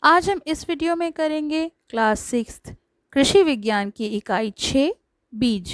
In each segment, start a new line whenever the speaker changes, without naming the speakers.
आज हम इस वीडियो में करेंगे क्लास 6 कृषि विज्ञान की इकाई 6 बीज।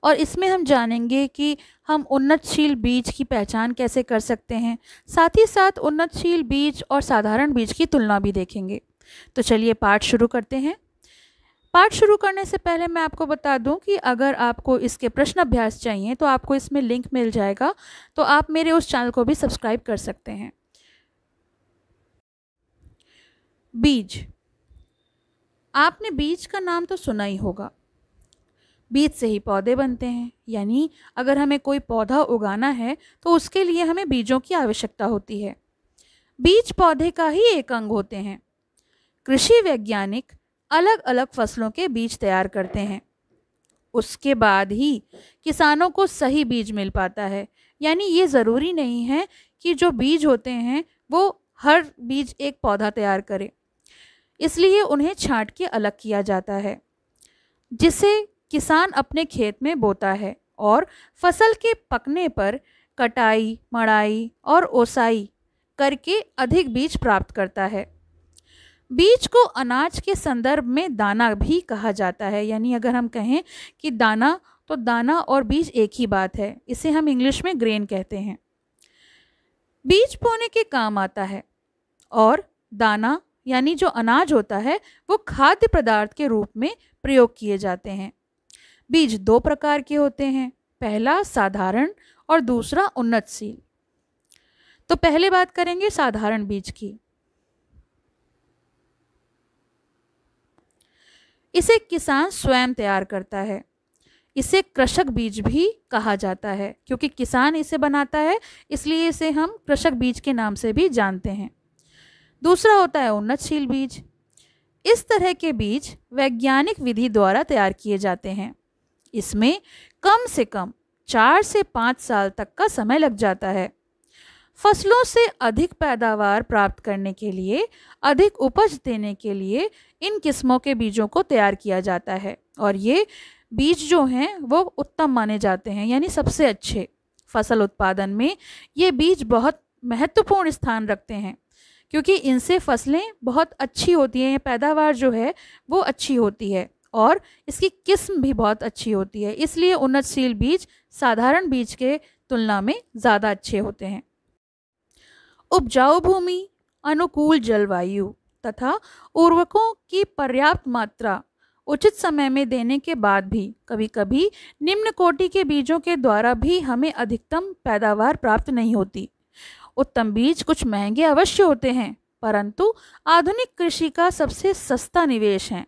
और इसमें हम जानेंगे कि हम उन्नतशील बीज की पहचान कैसे कर सकते हैं। साथ ही साथ उन्नतशील बीज और साधारण बीज की तुलना भी देखेंगे। तो चलिए पाठ शुरू करते हैं। पाठ शुरू करने से पहले मैं आपको बता दूं कि अगर आपको इसके प्रश्न अभ्यास चाहिए तो आपको इसमें लिंक मिल जाएगा, तो आप मेरे उस चैनल को भी सब्सक्राइब कर सकते हैं। बीज, आपने बीज का नाम तो सुना ही होगा। बीज से ही पौधे बनते हैं, यानी अगर हमें कोई पौधा उगाना है तो उसके लिए हमें बीजों की आवश्यकता होती है। बीज पौधे का ही एक अंग होते हैं। कृषि वैज्ञानिक अलग अलग फसलों के बीज तैयार करते हैं, उसके बाद ही किसानों को सही बीज मिल पाता है। यानी ये ज़रूरी नहीं है कि जो बीज होते हैं वो हर बीज एक पौधा तैयार करे, इसलिए उन्हें छांट के अलग किया जाता है, जिसे किसान अपने खेत में बोता है और फसल के पकने पर कटाई, मड़ाई और ओसाई करके अधिक बीज प्राप्त करता है। बीज को अनाज के संदर्भ में दाना भी कहा जाता है। यानी अगर हम कहें कि दाना, तो दाना और बीज एक ही बात है। इसे हम इंग्लिश में ग्रेन कहते हैं। बीज बोने के काम आता है और दाना यानी जो अनाज होता है वो खाद्य पदार्थ के रूप में प्रयोग किए जाते हैं। बीज दो प्रकार के होते हैं, पहला साधारण और दूसरा उन्नतशील। तो पहले बात करेंगे साधारण बीज की। इसे किसान स्वयं तैयार करता है। इसे कृषक बीज भी कहा जाता है, क्योंकि किसान इसे बनाता है, इसलिए इसे हम कृषक बीज के नाम से भी जानते हैं। दूसरा होता है उन्नतशील बीज। इस तरह के बीज वैज्ञानिक विधि द्वारा तैयार किए जाते हैं। इसमें कम से कम 4 से 5 साल तक का समय लग जाता है। फसलों से अधिक पैदावार प्राप्त करने के लिए, अधिक उपज देने के लिए इन किस्मों के बीजों को तैयार किया जाता है, और ये बीज जो हैं वो उत्तम माने जाते हैं, यानी सबसे अच्छे। फसल उत्पादन में ये बीज बहुत महत्वपूर्ण स्थान रखते हैं, क्योंकि इनसे फसलें बहुत अच्छी होती हैं, पैदावार जो है वो अच्छी होती है और इसकी किस्म भी बहुत अच्छी होती है। इसलिए उन्नतशील बीज साधारण बीज के तुलना में ज़्यादा अच्छे होते हैं। उपजाऊ भूमि, अनुकूल जलवायु तथा उर्वरकों की पर्याप्त मात्रा उचित समय में देने के बाद भी कभी कभी निम्न कोटि के बीजों के द्वारा भी हमें अधिकतम पैदावार प्राप्त नहीं होती। उत्तम बीज कुछ महंगे अवश्य होते हैं, परंतु आधुनिक कृषि का सबसे सस्ता निवेश हैं।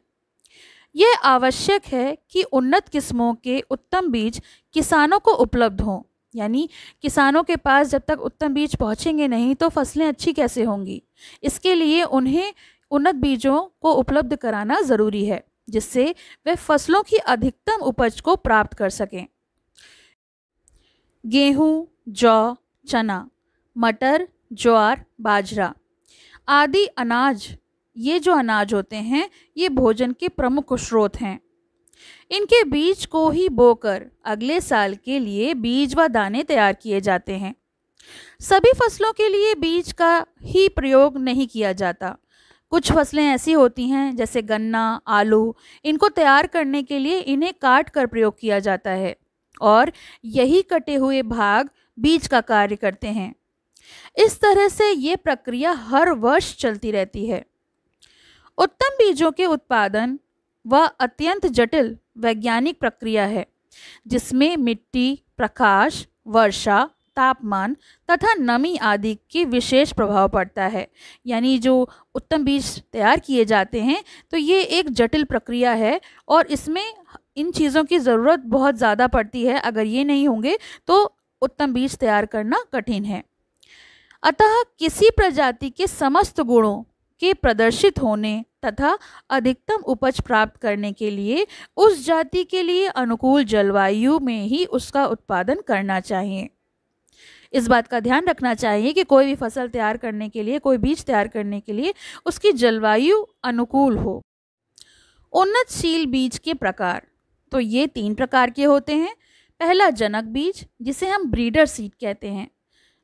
यह आवश्यक है कि उन्नत किस्मों के उत्तम बीज किसानों को उपलब्ध हों। यानी किसानों के पास जब तक उत्तम बीज पहुंचेंगे नहीं तो फसलें अच्छी कैसे होंगी। इसके लिए उन्हें उन्नत बीजों को उपलब्ध कराना ज़रूरी है, जिससे वे फसलों की अधिकतम उपज को प्राप्त कर सकें। गेहूँ, जौ, चना, मटर, ज्वार, बाजरा आदि अनाज, ये जो अनाज होते हैं ये भोजन के प्रमुख स्रोत हैं। इनके बीज को ही बोकर अगले साल के लिए बीज व दाने तैयार किए जाते हैं। सभी फसलों के लिए बीज का ही प्रयोग नहीं किया जाता। कुछ फसलें ऐसी होती हैं जैसे गन्ना, आलू, इनको तैयार करने के लिए इन्हें काट कर प्रयोग किया जाता है और यही कटे हुए भाग बीज का कार्य करते हैं। इस तरह से ये प्रक्रिया हर वर्ष चलती रहती है। उत्तम बीजों के उत्पादन वह अत्यंत जटिल वैज्ञानिक प्रक्रिया है, जिसमें मिट्टी, प्रकाश, वर्षा, तापमान तथा नमी आदि की विशेष प्रभाव पड़ता है। यानी जो उत्तम बीज तैयार किए जाते हैं तो ये एक जटिल प्रक्रिया है और इसमें इन चीज़ों की ज़रूरत बहुत ज़्यादा पड़ती है। अगर ये नहीं होंगे तो उत्तम बीज तैयार करना कठिन है। अतः किसी प्रजाति के समस्त गुणों के प्रदर्शित होने तथा अधिकतम उपज प्राप्त करने के लिए उस जाति के लिए अनुकूल जलवायु में ही उसका उत्पादन करना चाहिए। इस बात का ध्यान रखना चाहिए कि कोई भी फसल तैयार करने के लिए, कोई बीज तैयार करने के लिए उसकी जलवायु अनुकूल हो। उन्नतशील बीज के प्रकार, तो ये 3 प्रकार के होते हैं। पहला जनक बीज, जिसे हम ब्रीडर सीड कहते हैं।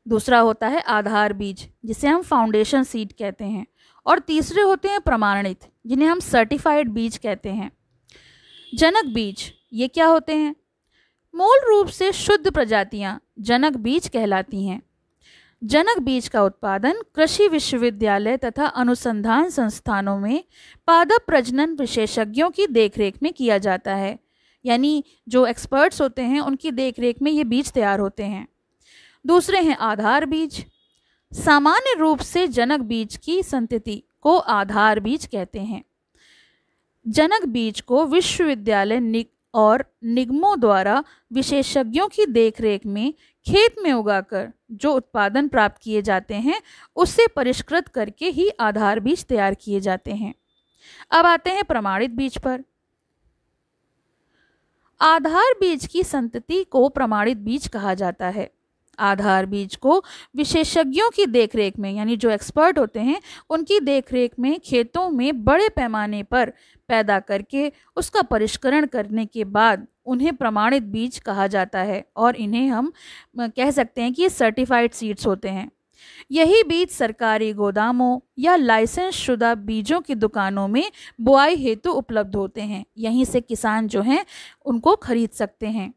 दूसरा होता है आधार बीज, जिसे हम फाउंडेशन सीड कहते हैं। और तीसरे होते हैं प्रमाणित, जिन्हें हम सर्टिफाइड बीज कहते हैं। जनक बीज, ये क्या होते हैं? मूल रूप से शुद्ध प्रजातियां जनक बीज कहलाती हैं। जनक बीज का उत्पादन कृषि विश्वविद्यालय तथा अनुसंधान संस्थानों में पादप प्रजनन विशेषज्ञों की देखरेख में किया जाता है। यानी जो एक्सपर्ट्स होते हैं उनकी देखरेख में ये बीज तैयार होते हैं। दूसरे हैं आधार बीज। सामान्य रूप से जनक बीज की संतति को आधार बीज कहते हैं। जनक बीज को विश्वविद्यालय और निगमों द्वारा विशेषज्ञों की देखरेख में खेत में उगाकर जो उत्पादन प्राप्त किए जाते हैं उससे परिष्कृत करके ही आधार बीज तैयार किए जाते हैं। अब आते हैं प्रमाणित बीज पर। आधार बीज की संतति को प्रमाणित बीज कहा जाता है। आधार बीज को विशेषज्ञों की देखरेख में, यानी जो एक्सपर्ट होते हैं उनकी देखरेख में खेतों में बड़े पैमाने पर पैदा करके उसका परिष्करण करने के बाद उन्हें प्रमाणित बीज कहा जाता है। और इन्हें हम कह सकते हैं कि ये सर्टिफाइड सीड्स होते हैं। यही बीज सरकारी गोदामों या लाइसेंस शुदा बीजों की दुकानों में बुआई हेतु उपलब्ध होते हैं। यहीं से किसान जो हैं उनको खरीद सकते हैं।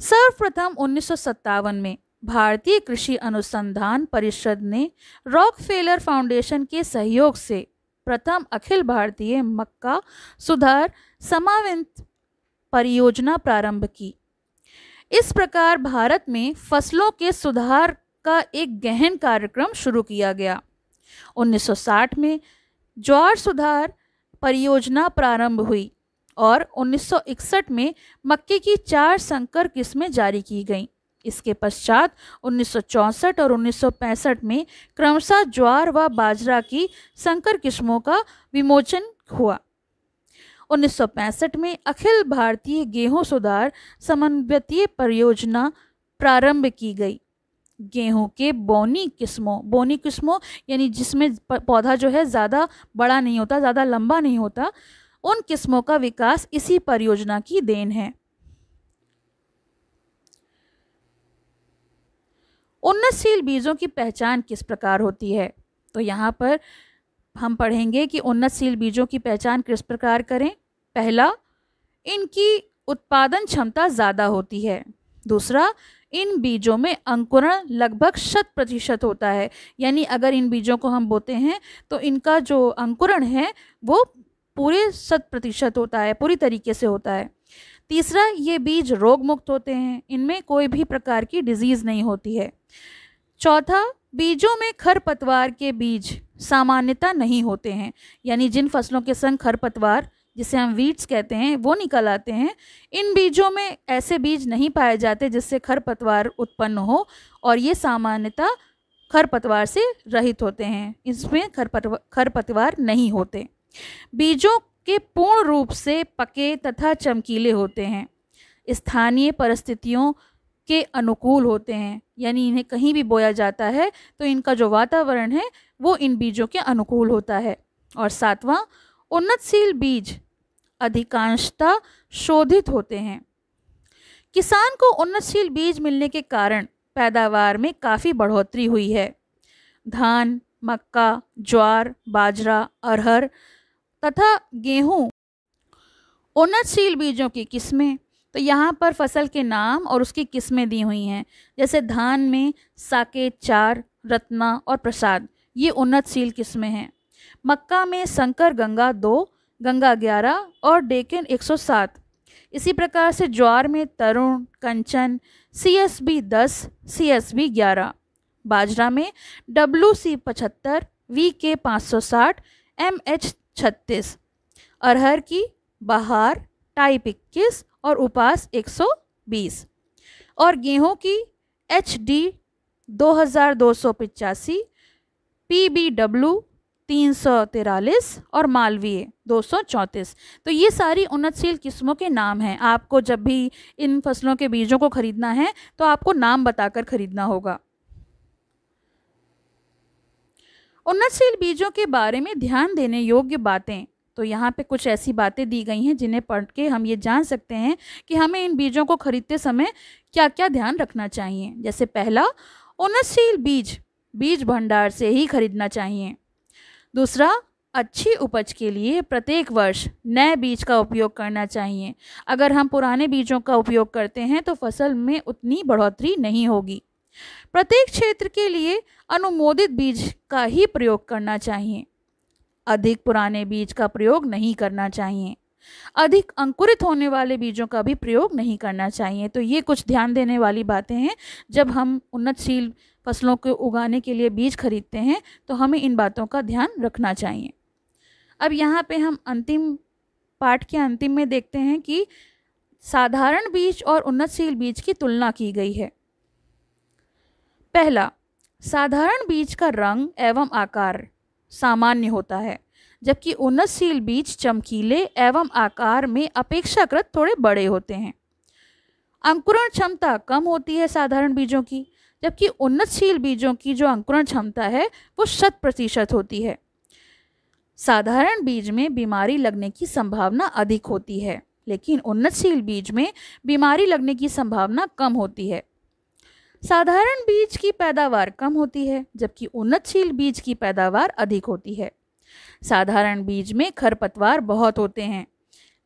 सर्वप्रथम 1957 में भारतीय कृषि अनुसंधान परिषद ने रॉकफेलर फाउंडेशन के सहयोग से प्रथम अखिल भारतीय मक्का सुधार समावित परियोजना प्रारंभ की। इस प्रकार भारत में फसलों के सुधार का एक गहन कार्यक्रम शुरू किया गया। 1960 में ज्वार सुधार परियोजना प्रारंभ हुई और 1961 में मक्के की 4 संकर किस्में जारी की गईं। इसके पश्चात 1964 और 1965 में क्रमशः ज्वार व बाजरा की संकर किस्मों का विमोचन हुआ। 1965 में अखिल भारतीय गेहूं सुधार समन्वयीय परियोजना प्रारंभ की गई। गेहूं के बोनी किस्मों यानी जिसमें पौधा जो है ज़्यादा बड़ा नहीं होता, ज़्यादा लंबा नहीं होता, उन किस्मों का विकास इसी परियोजना की देन है। उन्नतशील बीजों की पहचान किस प्रकार होती है? तो यहाँ पर हम पढ़ेंगे कि उन्नतशील बीजों की पहचान किस प्रकार करें। पहला, इनकी उत्पादन क्षमता ज़्यादा होती है। दूसरा, इन बीजों में अंकुरण लगभग 100% होता है। यानी अगर इन बीजों को हम बोते हैं तो इनका जो अंकुरण है वो पूरे 100% होता है, पूरी तरीके से होता है। तीसरा, ये बीज रोग मुक्त होते हैं, इनमें कोई भी प्रकार की डिजीज़ नहीं होती है। चौथा, बीजों में खरपतवार के बीज सामान्यतः नहीं होते हैं। यानी जिन फसलों के संग खरपतवार, जिसे हम वीड्स कहते हैं, वो निकल आते हैं, इन बीजों में ऐसे बीज नहीं पाए जाते जिससे खरपतवार उत्पन्न हो, और ये सामान्यतः खरपतवार से रहित होते हैं, इसमें खरपतवार नहीं होते। बीजों के पूर्ण रूप से पके तथा चमकीले होते हैं, स्थानीय परिस्थितियों के अनुकूल होते हैं। यानी इन्हें कहीं भी बोया जाता है तो इनका जो वातावरण है वो इन बीजों के अनुकूल होता है। और सातवां, उन्नतशील बीज अधिकांशतः शोधित होते हैं। किसान को उन्नतशील बीज मिलने के कारण पैदावार में काफ़ी बढ़ोतरी हुई है। धान, मक्का, ज्वार, बाजरा, अरहर तथा गेहूं उन्नतशील बीजों की किस्में। तो यहाँ पर फसल के नाम और उसकी किस्में दी हुई हैं। जैसे धान में साकेत 4, रत्ना और प्रसाद, ये उन्नतशील किस्में हैं। मक्का में संकर गंगा 2, गंगा 11 और डेकन 107। इसी प्रकार से ज्वार में तरुण, कंचन, CSB 10, CSB 11। बाजरा में WC 75, VK 560, MH 36। अरहर की बहार, टाइप 21 और उपास 120। और गेहूं की HD 2285, PBW 343 और मालवीय 234। तो ये सारी उन्नतशील किस्मों के नाम हैं। आपको जब भी इन फसलों के बीजों को खरीदना है तो आपको नाम बताकर खरीदना होगा। उन्नतशील बीजों के बारे में ध्यान देने योग्य बातें, तो यहाँ पे कुछ ऐसी बातें दी गई हैं जिन्हें पढ़ के हम ये जान सकते हैं कि हमें इन बीजों को खरीदते समय क्या क्या ध्यान रखना चाहिए। जैसे पहला, उन्नतशील बीज बीज भंडार से ही खरीदना चाहिए। दूसरा, अच्छी उपज के लिए प्रत्येक वर्ष नए बीज का उपयोग करना चाहिए। अगर हम पुराने बीजों का उपयोग करते हैं तो फसल में उतनी बढ़ोतरी नहीं होगी। प्रत्येक क्षेत्र के लिए अनुमोदित बीज का ही प्रयोग करना चाहिए। अधिक पुराने बीज का प्रयोग नहीं करना चाहिए। अधिक अंकुरित होने वाले बीजों का भी प्रयोग नहीं करना चाहिए। तो ये कुछ ध्यान देने वाली बातें हैं। जब हम उन्नतशील फसलों को उगाने के लिए बीज खरीदते हैं तो हमें इन बातों का ध्यान रखना चाहिए। अब यहाँ पे हम अंतिम पाठ के अंतिम में देखते हैं कि साधारण बीज और उन्नतशील बीज की तुलना की गई है। पहला, साधारण बीज का रंग एवं आकार सामान्य होता है, जबकि उन्नतशील बीज चमकीले एवं आकार में अपेक्षाकृत थोड़े बड़े होते हैं। अंकुरण क्षमता कम होती है साधारण बीजों की, जबकि उन्नतशील बीजों की जो अंकुरण क्षमता है वो 100% होती है। साधारण बीज में बीमारी लगने की संभावना अधिक होती है, लेकिन उन्नतशील बीज में बीमारी लगने की संभावना कम होती है। साधारण बीज की पैदावार कम होती है, जबकि उन्नतशील बीज की पैदावार अधिक होती है। साधारण बीज में खरपतवार बहुत होते हैं,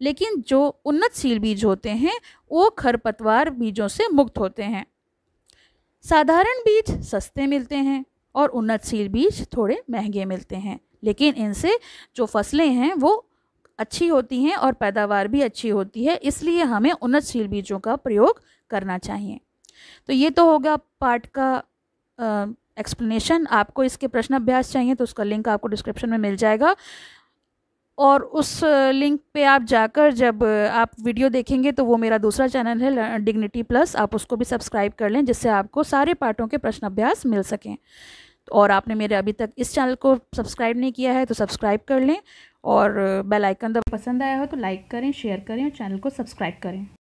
लेकिन जो उन्नतशील बीज होते हैं वो खरपतवार बीजों से मुक्त होते हैं। साधारण बीज सस्ते मिलते हैं और उन्नतशील बीज थोड़े महंगे मिलते हैं, लेकिन इनसे जो फसलें हैं वो अच्छी होती हैं और पैदावार भी अच्छी होती है, इसलिए हमें उन्नतशील बीजों का प्रयोग करना चाहिए। तो ये तो होगा पाठ का एक्सप्लेनेशन। आपको इसके प्रश्न अभ्यास चाहिए तो उसका लिंक आपको डिस्क्रिप्शन में मिल जाएगा, और उस लिंक पे आप जाकर जब आप वीडियो देखेंगे तो वो मेरा दूसरा चैनल है डिग्निटी प्लस, आप उसको भी सब्सक्राइब कर लें जिससे आपको सारे पाठों के प्रश्न अभ्यास मिल सकें। और आपने मेरे अभी तक इस चैनल को सब्सक्राइब नहीं किया है तो सब्सक्राइब कर लें, और बेल आइकन दबाना। पसंद आया हो तो लाइक करें, शेयर करें और चैनल को सब्सक्राइब करें।